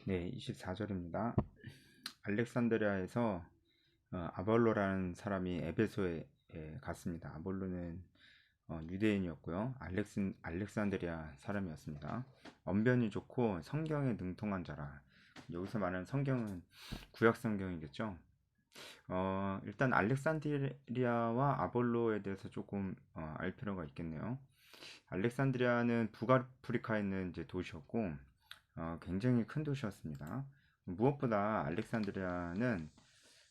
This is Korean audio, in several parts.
네, 24절입니다. 알렉산드리아에서 아볼로라는 사람이 에베소에 갔습니다. 아볼로는 유대인이었고요. 알렉산드리아 사람이었습니다. 언변이 좋고 성경에 능통한 자라. 여기서 말하는 성경은 구약 성경이겠죠. 일단 알렉산드리아와 아볼로에 대해서 조금 알 필요가 있겠네요. 알렉산드리아는 북아프리카에 있는 이제 도시였고 굉장히 큰 도시였습니다. 무엇보다 알렉산드리아는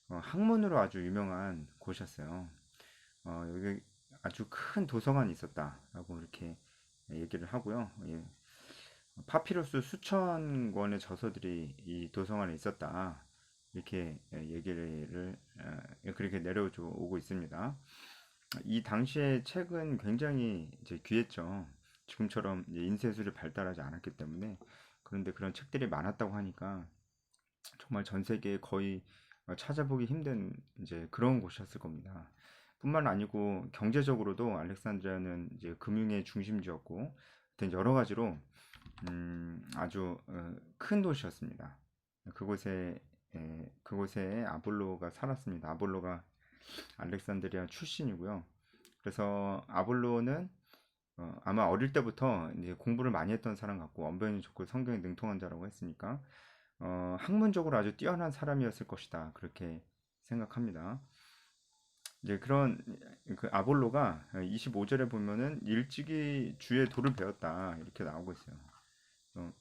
학문으로 아주 유명한 곳이었어요. 여기 아주 큰 도서관이 있었다라고 이렇게 얘기를 하고요. 예, 파피루스 수천 권의 저서들이 이 도서관에 있었다. 이렇게 얘기를 그렇게 내려오고 있습니다. 이 당시의 책은 굉장히 이제 귀했죠. 지금처럼 이제 인쇄술이 발달하지 않았기 때문에. 그런데 그런 책들이 많았다고 하니까 정말 전 세계에 거의 찾아보기 힘든 이제 그런 곳이었을 겁니다. 뿐만 아니고 경제적으로도 알렉산드리아는 이제 금융의 중심지였고 하여튼 여러 가지로 아주 큰 도시였습니다. 그곳에 그곳에 아볼로가 살았습니다. 아볼로가 알렉산드리아 출신이고요. 그래서 아볼로는 아마 어릴 때부터 이제 공부를 많이 했던 사람 같고 언변이 좋고 성경에 능통한 자라고 했으니까 학문적으로 아주 뛰어난 사람이었을 것이다. 그렇게 생각합니다. 이제 그런 그 아볼로가 25절에 보면은 일찍이 주의 도를 배웠다. 이렇게 나오고 있어요. 어,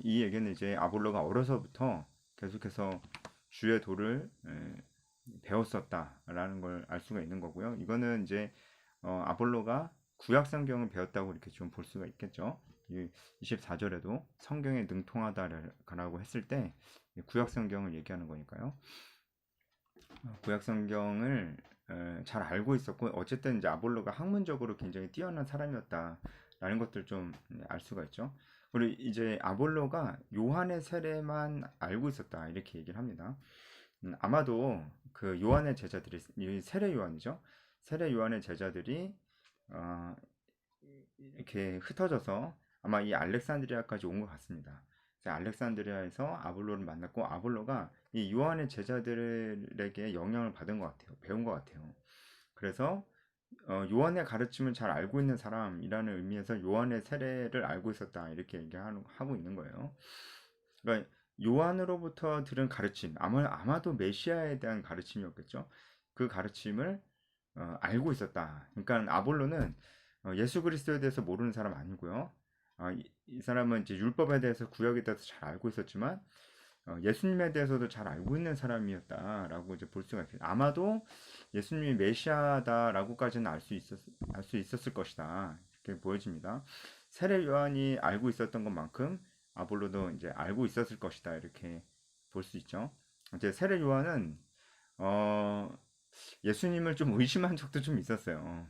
이 얘기는 이제 아볼로가 어려서부터 계속해서 주의 도를 배웠었다라는 걸 알 수가 있는 거고요. 이거는 이제 아볼로가 구약 성경을 배웠다고 이렇게 좀 볼 수가 있겠죠. 24절에도 성경에 능통하다라고 했을 때 구약 성경을 얘기하는 거니까요. 구약 성경을 잘 알고 있었고 어쨌든 이제 아볼로가 학문적으로 굉장히 뛰어난 사람이었다라는 것들 좀 알 수가 있죠. 그리고 이제 아볼로가 요한의 세례만 알고 있었다 이렇게 얘기를 합니다. 아마도 그 요한의 제자들이 세례 요한이죠. 세례 요한의 제자들이 어, 이렇게 흩어져서 아마 이 알렉산드리아까지 온 것 같습니다. 그래서 알렉산드리아에서 아볼로를 만났고 아볼로가 이 요한의 제자들에게 영향을 받은 것 같아요. 배운 것 같아요. 그래서 요한의 가르침을 잘 알고 있는 사람이라는 의미에서 요한의 세례를 알고 있었다 이렇게 얘기하고 있는 거예요. 그러니까 요한으로부터 들은 가르침, 아마도 메시아에 대한 가르침이었겠죠. 그 가르침을 알고 있었다. 그러니까 아볼로는 예수 그리스도에 대해서 모르는 사람 아니고요. 이 사람은 이제 율법에 대해서 구약에 대해서 잘 알고 있었지만 예수님에 대해서도 잘 알고 있는 사람이었다라고 이제 볼 수가 있어요. 아마도 예수님이 메시아다라고까지는 알 수 있었을 것이다. 이렇게 보여집니다. 세례 요한이 알고 있었던 것만큼 아볼로도 이제 알고 있었을 것이다. 이렇게 볼 수 있죠. 이제 세례 요한은 어, 예수님을 좀 의심한 적도 좀 있었어요.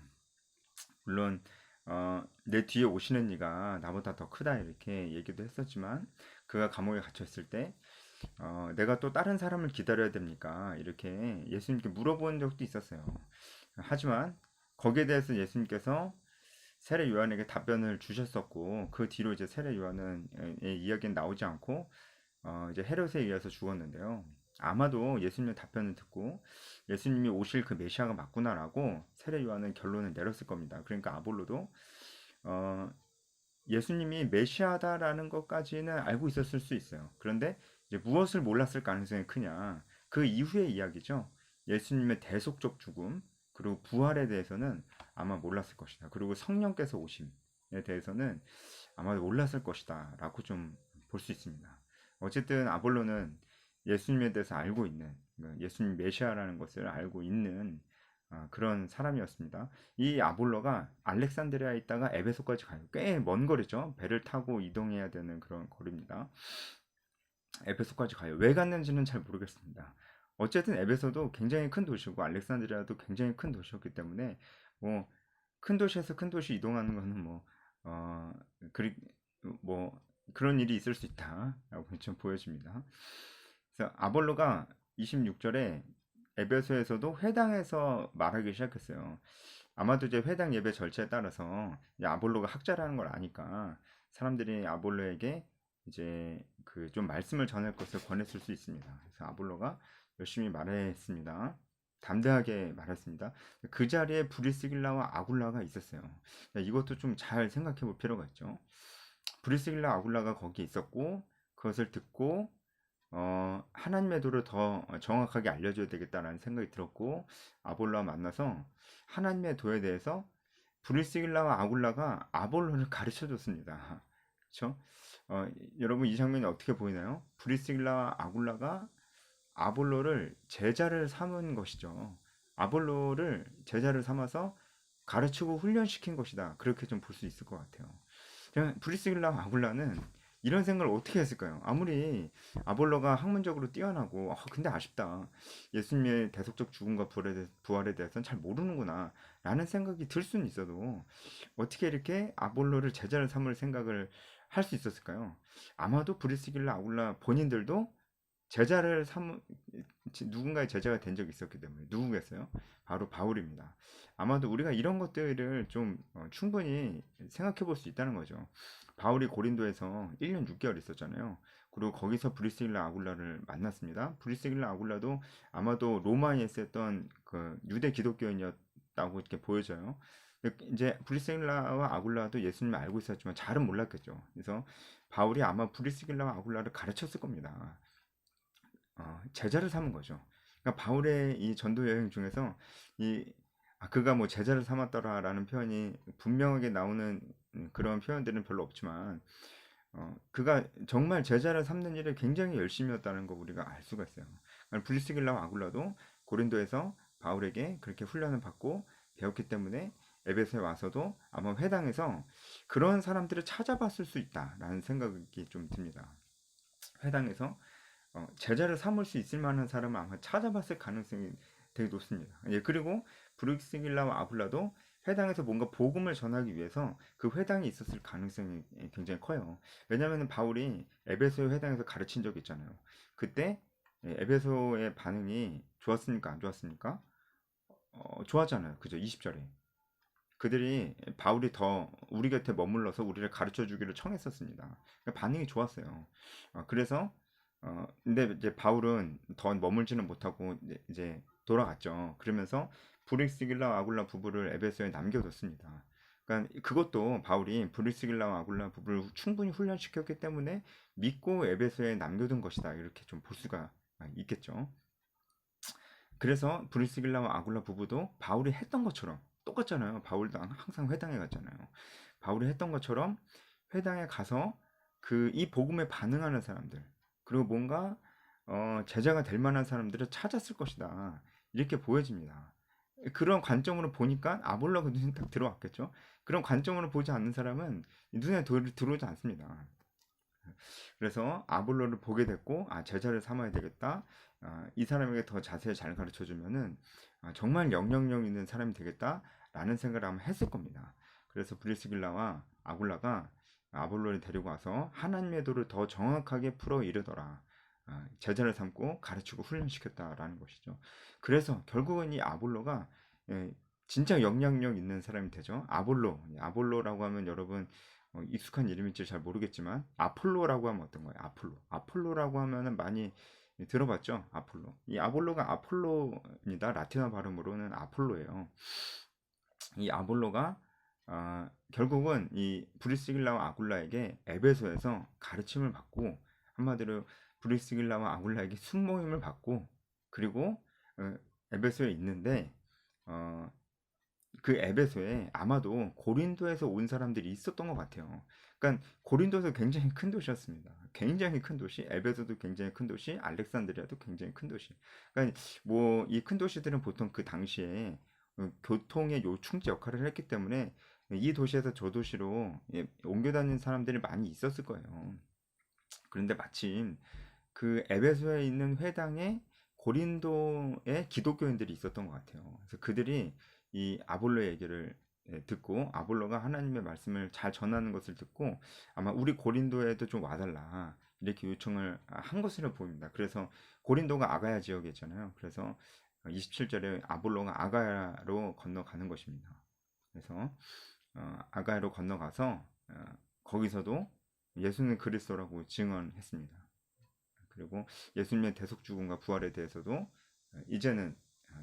물론 내 뒤에 오시는 이가 나보다 더 크다 이렇게 얘기도 했었지만 그가 감옥에 갇혔을 때 내가 또 다른 사람을 기다려야 됩니까? 이렇게 예수님께 물어본 적도 있었어요. 하지만 거기에 대해서 예수님께서 세례 요한에게 답변을 주셨었고 그 뒤로 이제 세례 요한은 이야기는 나오지 않고 이제 헤롯에 의해서 죽었는데요. 아마도 예수님의 답변을 듣고 예수님이 오실 그 메시아가 맞구나라고 세례 요한은 결론을 내렸을 겁니다. 그러니까 아볼로도 어, 예수님이 메시아다라는 것까지는 알고 있었을 수 있어요. 그런데 이제 무엇을 몰랐을 가능성이 크냐? 그 이후의 이야기죠. 예수님의 대속적 죽음 그리고 부활에 대해서는 아마 몰랐을 것이다. 그리고 성령께서 오심에 대해서는 아마 몰랐을 것이다라고 좀 볼 수 있습니다. 어쨌든 아볼로는 예수님에 대해서 알고 있는 예수님 메시아라는 것을 알고 있는 그런 사람이었습니다. 이 아볼로가 알렉산드리아에 있다가 에베소까지 가요. 꽤 먼 거리죠. 배를 타고 이동해야 되는 그런 거리입니다. 에베소까지 가요. 왜 갔는지는 잘 모르겠습니다. 어쨌든 에베소도 굉장히 큰 도시고 알렉산드리아도 굉장히 큰 도시였기 때문에 뭐 큰 도시에서 큰 도시 이동하는 거는 어, 그리, 뭐 그런 일이 있을 수 있다라고 좀 보여집니다. 그래서 아볼로가 26절에 에베소에서도 회당에서 말하기 시작했어요. 아마도 이제 회당 예배 절차에 따라서 이제 아볼로가 학자라는 걸 아니까 사람들이 아볼로에게 이제 그 좀 말씀을 전할 것을 권했을 수 있습니다. 그래서 아볼로가 열심히 말했습니다. 담대하게 말했습니다. 그 자리에 브리스길라와 아굴라가 있었어요. 이것도 좀 잘 생각해 볼 필요가 있죠. 브리스길라 아굴라가 거기에 있었고 그것을 듣고 하나님의 도를 더 정확하게 알려줘야 되겠다라는 생각이 들었고 아볼로와 만나서 하나님의 도에 대해서 브리스길라와 아굴라가 아볼로를 가르쳐 줬습니다. 그렇죠? 여러분 이 장면이 어떻게 보이나요? 브리스길라와 아굴라가 아볼로를 제자를 삼은 것이죠. 아볼로를 제자를 삼아서 가르치고 훈련시킨 것이다. 그렇게 좀 볼 수 있을 것 같아요. 그냥 브리스길라와 아굴라는 이런 생각을 어떻게 했을까요? 아무리 아볼로가 학문적으로 뛰어나고 근데 아쉽다. 예수님의 대속적 죽음과 부활에 대해서는 잘 모르는구나 라는 생각이 들 수는 있어도 어떻게 이렇게 아볼로를 제자를 삼을 생각을 할 수 있었을까요? 아마도 브리스길라 아굴라 본인들도 제자를 삼 누군가의 제자가 된 적이 있었기 때문에 누구겠어요? 바로 바울입니다. 아마도 우리가 이런 것들을 좀 충분히 생각해 볼 수 있다는 거죠. 바울이 고린도에서 1년 6개월 있었잖아요. 그리고 거기서 브리스길라 아굴라를 만났습니다. 브리스길라 아굴라도 아마도 로마에 있었던 그 유대 기독교인이었다고 이렇게 보여져요. 이제 브리스길라와 아굴라도 예수님을 알고 있었지만 잘은 몰랐겠죠. 그래서 바울이 아마 브리스길라와 아굴라를 가르쳤을 겁니다. 제자를 삼은 거죠. 그러니까 바울의 이 전도 여행 중에서 이 그가 뭐 제자를 삼았더라라는 표현이 분명하게 나오는 그런 표현들은 별로 없지만 그가 정말 제자를 삼는 일에 굉장히 열심히 했다는 거 우리가 알 수가 있어요. 그러니까 브리스길라와 아굴라도 고린도에서 바울에게 그렇게 훈련을 받고 배웠기 때문에 에베소에 와서도 아마 회당에서 그런 사람들을 찾아봤을 수 있다라는 생각이 좀 듭니다. 회당에서 제자를 삼을 수 있을 만한 사람을 아마 찾아봤을 가능성이 되게 높습니다. 예, 그리고 브룩스길라와 아굴라도 회당에서 뭔가 복음을 전하기 위해서 그 회당에 있었을 가능성이 굉장히 커요. 왜냐하면 바울이 에베소 회당에서 가르친 적이 있잖아요. 그때 에베소의 반응이 좋았습니까? 안 좋았습니까? 좋았잖아요. 그죠? 20절에. 그들이 바울이 더 우리 곁에 머물러서 우리를 가르쳐 주기를 청했었습니다. 그러니까 반응이 좋았어요. 그래서 근데 이제 바울은 더 머물지는 못하고 이제 돌아갔죠. 그러면서 브리스길라와 아굴라 부부를 에베소에 남겨뒀습니다. 그러니까 그것도 바울이 브리스길라와 아굴라 부부를 충분히 훈련시켰기 때문에 믿고 에베소에 남겨둔 것이다. 이렇게 좀 볼 수가 있겠죠. 그래서 브리스길라와 아굴라 부부도 바울이 했던 것처럼 똑같잖아요. 바울도 항상 회당에 갔잖아요. 바울이 했던 것처럼 회당에 가서 그 이 복음에 반응하는 사람들 그리고 뭔가 제자가 될 만한 사람들을 찾았을 것이다. 이렇게 보여집니다. 그런 관점으로 보니까 아볼로가 눈에 딱 들어왔겠죠. 그런 관점으로 보지 않는 사람은 눈에 들어오지 않습니다. 그래서 아볼로를 보게 됐고 제자를 삼아야 되겠다. 이 사람에게 더 자세히 잘 가르쳐 주면은 정말 영향력 있는 사람이 되겠다라는 생각을 아마 했을 겁니다. 그래서 브리스길라와 아굴라가 아볼로를 데리고 와서 하나님의 도를 더 정확하게 풀어 이르더라. 제자를 삼고 가르치고 훈련시켰다라는 것이죠. 그래서 결국은 이 아볼로가 예, 진짜 영향력 있는 사람이 되죠. 아볼로라고 하면 여러분 익숙한 이름일지 잘 모르겠지만 아폴로라고 하면 어떤 거예요? 아폴로라고 하면은 많이 들어봤죠? 아폴로. 이 아볼로가 아폴로입니다. 라틴어 발음으로는 아폴로예요. 이 아볼로가 결국은 이 브리스길라와 아굴라에게 에베소에서 가르침을 받고 한마디로 브리스길라와 아굴라에게 순모임을 받고 그리고 에베소에 있는데 어, 그 에베소에 아마도 고린도에서 온 사람들이 있었던 것 같아요. 그러니까 고린도도 굉장히 큰 도시였습니다. 굉장히 큰 도시, 에베소도 굉장히 큰 도시, 알렉산드리아도 굉장히 큰 도시. 그러니까 뭐 이 큰 도시들은 보통 그 당시에 교통의 요충지 역할을 했기 때문에 이 도시에서 저 도시로 옮겨 다니는 사람들이 많이 있었을 거예요. 그런데 마침 그 에베소에 있는 회당에 고린도의 기독교인들이 있었던 것 같아요. 그래서 그들이 이 아볼로의 얘기를 듣고 아볼로가 하나님의 말씀을 잘 전하는 것을 듣고 아마 우리 고린도에도 좀 와달라 이렇게 요청을 한 것으로 보입니다. 그래서 고린도가 아가야 지역에 있잖아요. 그래서 27절에 아볼로가 아가야로 건너가는 것입니다. 그래서 아가야로 건너가서 거기서도 예수는 그리스도라고 증언했습니다. 그리고 예수님의 대속죽음과 부활에 대해서도 이제는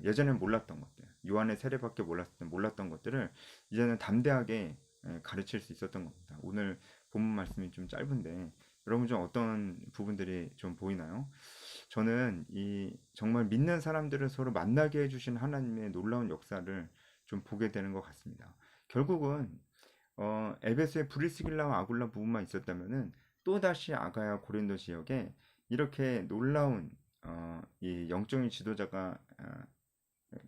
예전엔 몰랐던 것들, 요한의 세례밖에 몰랐던 것들을 이제는 담대하게 가르칠 수 있었던 겁니다. 오늘 본문 말씀이 좀 짧은데 여러분 좀 어떤 부분들이 좀 보이나요? 저는 이 정말 믿는 사람들을 서로 만나게 해주신 하나님의 놀라운 역사를 좀 보게 되는 것 같습니다. 결국은 에베소의 브리스길라와 아굴라 부분만 있었다면은 또다시 아가야 고린도 지역에 이렇게 놀라운 이 영적인 지도자가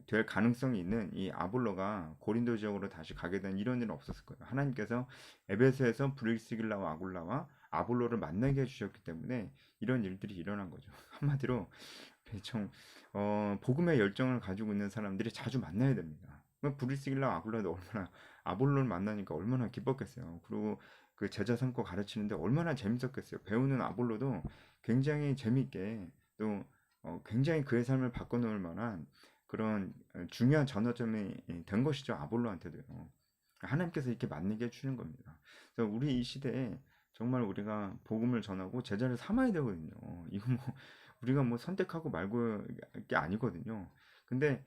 될 가능성이 있는 이 아볼로가 고린도 지역으로 다시 가게 된 이런 일은 없었을 거예요. 하나님께서 에베소에서 브리스길라와 아굴라와 아볼로를 만나게 해주셨기 때문에 이런 일들이 일어난 거죠. 한마디로 좀 복음의 열정을 가지고 있는 사람들이 자주 만나야 됩니다. 브리스길라 아굴라도 얼마나 아볼로를 만나니까 얼마나 기뻤겠어요. 그리고 그 제자 삼고 가르치는데 얼마나 재밌었겠어요. 배우는 아볼로도 굉장히 재밌게 또 굉장히 그의 삶을 바꿔놓을 만한 그런 중요한 전환점이 된 것이죠. 아볼로한테도요. 하나님께서 이렇게 만나게 해주는 겁니다. 그래서 우리 이 시대에 정말 우리가 복음을 전하고 제자를 삼아야 되거든요. 이거 뭐 우리가 뭐 선택하고 말고 게 아니거든요. 근데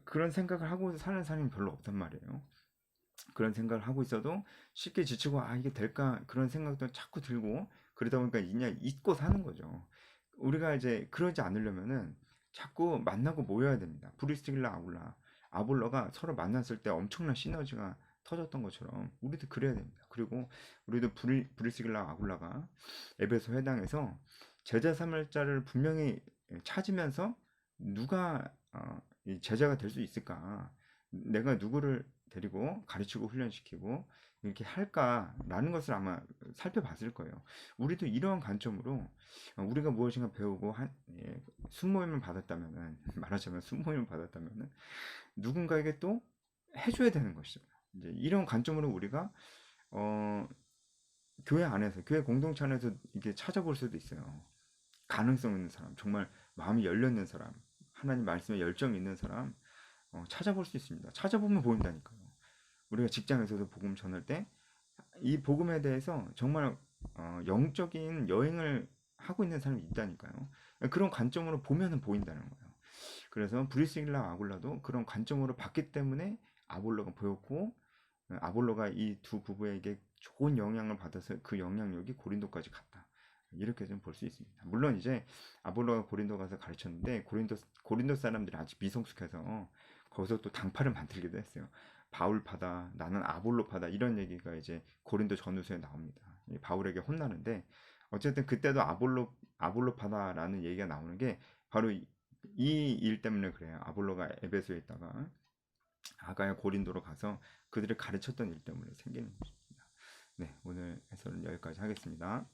그런 생각을 하고 사는 사람이 별로 없단 말이에요. 그런 생각을 하고 있어도 쉽게 지치고 아 이게 될까 그런 생각도 자꾸 들고 그러다 보니까 그냥 잊고 사는 거죠. 우리가 이제 그러지 않으려면은 자꾸 만나고 모여야 됩니다. 브리스길라 아울라 아볼러가 서로 만났을 때 엄청난 시너지가 터졌던 것처럼 우리도 그래야 됩니다. 그리고 우리도 브리스길라 아굴라가 에베소 회당에서 제자 삼을 자를 분명히 찾으면서 누가 이 제자가 될 수 있을까? 내가 누구를 데리고 가르치고 훈련시키고 이렇게 할까라는 것을 아마 살펴봤을 거예요. 우리도 이러한 관점으로 우리가 무엇인가 배우고 순모임을 받았다면은 말하자면 순모임을 받았다면은 누군가에게 또 해줘야 되는 것이죠. 이제 이런 관점으로 우리가 어, 교회 안에서 교회 공동체 안에서 이게 찾아볼 수도 있어요. 가능성 있는 사람, 정말 마음이 열려 있는 사람, 하나님 말씀에 열정이 있는 사람 찾아볼 수 있습니다. 찾아보면 보인다니까요. 우리가 직장에서도 복음 전할 때 이 복음에 대해서 정말 영적인 여행을 하고 있는 사람이 있다니까요. 그런 관점으로 보면은 보인다는 거예요. 그래서 브리스길라 아굴라도 그런 관점으로 봤기 때문에 아볼로가 보였고 아볼로가 이 두 부부에게 좋은 영향을 받아서 그 영향력이 고린도까지 갔다. 이렇게 좀 볼 수 있습니다. 물론 이제 아볼로가 고린도 가서 가르쳤는데 고린도 사람들이 아직 미성숙해서 거기서 또 당파를 만들기도 했어요. 바울파다, 나는 아볼로파다 이런 얘기가 이제 고린도 전후서에 나옵니다. 바울에게 혼나는데 어쨌든 그때도 아볼로파다라는 얘기가 나오는 게 바로 이 일 때문에 그래요. 아볼로가 에베소에 있다가 아가야 고린도로 가서 그들을 가르쳤던 일 때문에 생기는 것입니다. 네, 오늘 해설은 여기까지 하겠습니다.